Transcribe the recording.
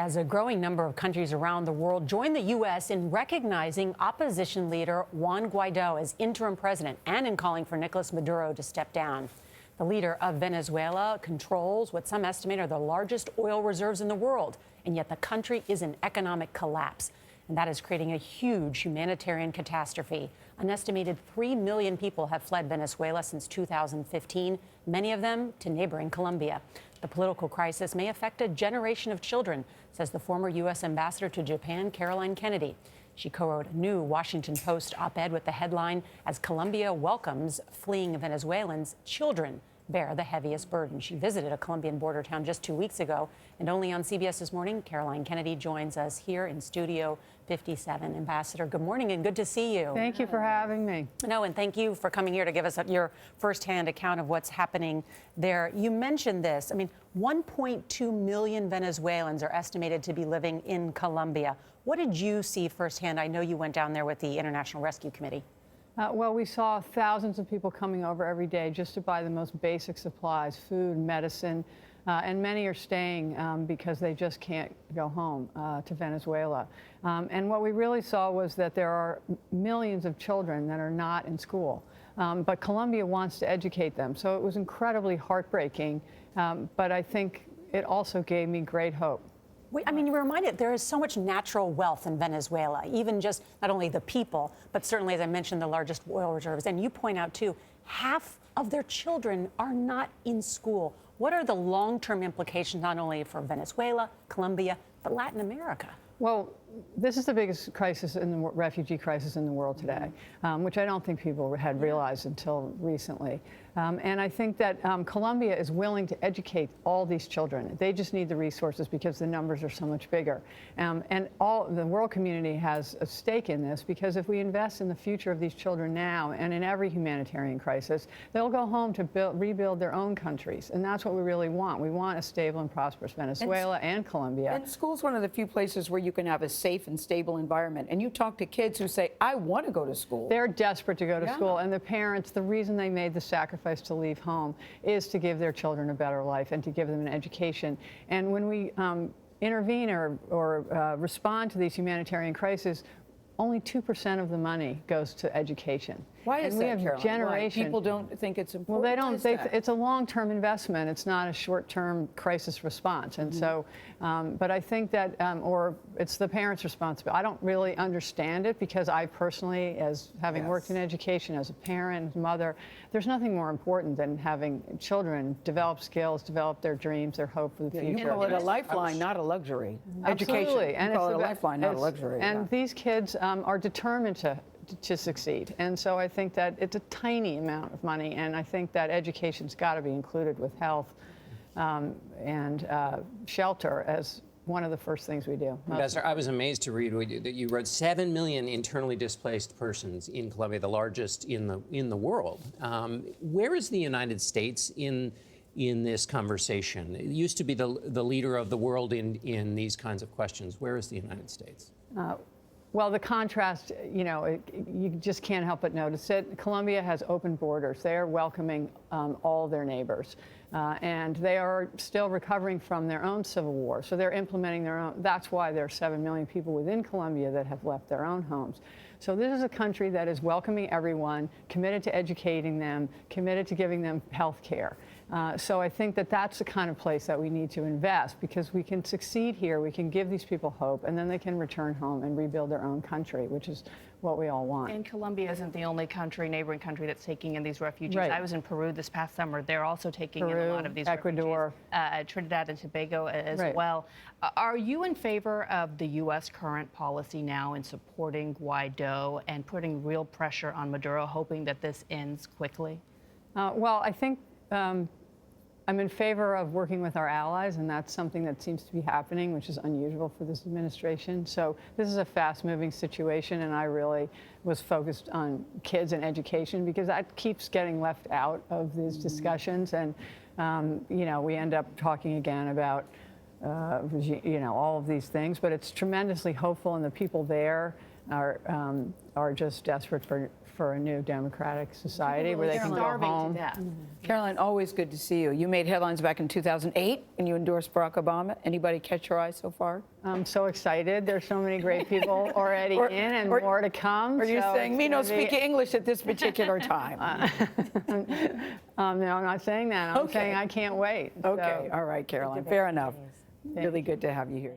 as a growing number of countries around the world join the U.S. in recognizing opposition leader Juan Guaidó as interim president and in calling for Nicolás Maduro to step down. The leader of Venezuela controls what some estimate are the largest oil reserves in the world, and yet the country is in economic collapse. And that is creating a huge humanitarian catastrophe. An estimated 3 million people have fled Venezuela since 2015, many of them to neighboring Colombia. The political crisis may affect a generation of children, says the former U.S. ambassador to Japan, Caroline Kennedy. She co-wrote a new Washington Post op-ed with the headline, "As Colombia welcomes fleeing Venezuelans, children bear the heaviest burden." She visited a Colombian border town just 2 weeks ago. And only on CBS This Morning, Caroline Kennedy joins us here in Studio 57. Ambassador, good morning and good to see you. Thank you for having me. No, and thank you for coming here to give us your firsthand account of what's happening there. You mentioned this. I mean, 1.2 million Venezuelans are estimated to be living in Colombia. What did you see firsthand? I know you went down there with the International Rescue Committee. Well, we saw thousands of people coming over every day just to buy the most basic supplies, food, medicine, and many are staying because they just can't go home to Venezuela. And what we really saw was that there are millions of children that are not in school, but Colombia wants to educate them. So it was incredibly heartbreaking, but I think it also gave me great hope. I mean, you're reminded there is so much natural wealth in Venezuela, even just not only the people, but certainly, as I mentioned, the largest oil reserves. And you point out, too, half of their children are not in school. What are the long-term implications, not only for Venezuela, Colombia, but Latin America? Well, this is the biggest crisis in the refugee crisis in the world today, which I don't think people had realized until recently. And I think that Colombia is willing to educate all these children. They just need the resources because the numbers are so much bigger. And all the world community has a stake in this, because if we invest in the future of these children now and in every humanitarian crisis, they'll go home to rebuild their own countries. And that's what we really want. We want a stable and prosperous Venezuela and Colombia. And school's one of the few places where you can have a safe and stable environment. And you talk to kids who say, I want to go to school. They're desperate to go to school. And the parents, the reason they made the sacrifice to leave home is to give their children a better life and to give them an education. And when we intervene or respond to these humanitarian crises, only 2% of the money goes to education. Why is that, Caroline? Generation. Why? People don't think it's important. Well, they don't. It's a long-term investment. It's not a short-term crisis response. And so, but I think that, or it's the parents' responsibility. I don't really understand it, because I personally, as having worked in education, as a parent, mother, there's nothing more important than having children develop skills, develop their dreams, their hope for the future. You call it a lifeline, not a luxury. Absolutely. Education. And you call it a lifeline, not a luxury. And these kids are determined to succeed. And so I think that it's a tiny amount of money, and I think that education's got to be included with health and shelter as one of the first things we do. Ambassador, I was amazed to read that you wrote 7 million internally displaced persons in Colombia, the largest in the world. Where is the United States in this conversation? It used to be the leader of the world in these kinds of questions. Where is the United States? Well, the contrast, you just can't help but notice it. Colombia has open borders. They are welcoming all their neighbors. And they are still recovering from their own civil war. So they're implementing their own. That's why there are 7 million people within Colombia that have left their own homes. So this is a country that is welcoming everyone, committed to educating them, committed to giving them health care. So I think that that's the kind of place that we need to invest, because we can succeed here, we can give these people hope, and then they can return home and rebuild their own country, which is what we all want. And Colombia isn't the only neighboring country that's taking in these refugees. Right. I was in Peru this past summer. They're also taking in a lot of these Ecuador. refugees. Trinidad and Tobago as well. Are you in favor of the U.S. current policy now in supporting Guaidó and putting real pressure on Maduro, hoping that this ends quickly? Well, I think I'm in favor of working with our allies, and that's something that seems to be happening, which is unusual for this administration. So this is a fast-moving situation, and I really was focused on kids and education, because that keeps getting left out of these discussions. And, we end up talking again about, all of these things, but it's tremendously hopeful, and the people there are just desperate for a new democratic society where they can go Starving to home. death. Caroline, always good to see you. You made headlines back in 2008 when you endorsed Barack Obama. Anybody catch your eye so far? I'm so excited. There's so many great people already in and more to come. Are you so saying it's me no gonna be- speak English at this particular time? No, I'm not saying that. I'm saying I can't wait. Okay, So, all right, Caroline, fair enough. Really good to have you here.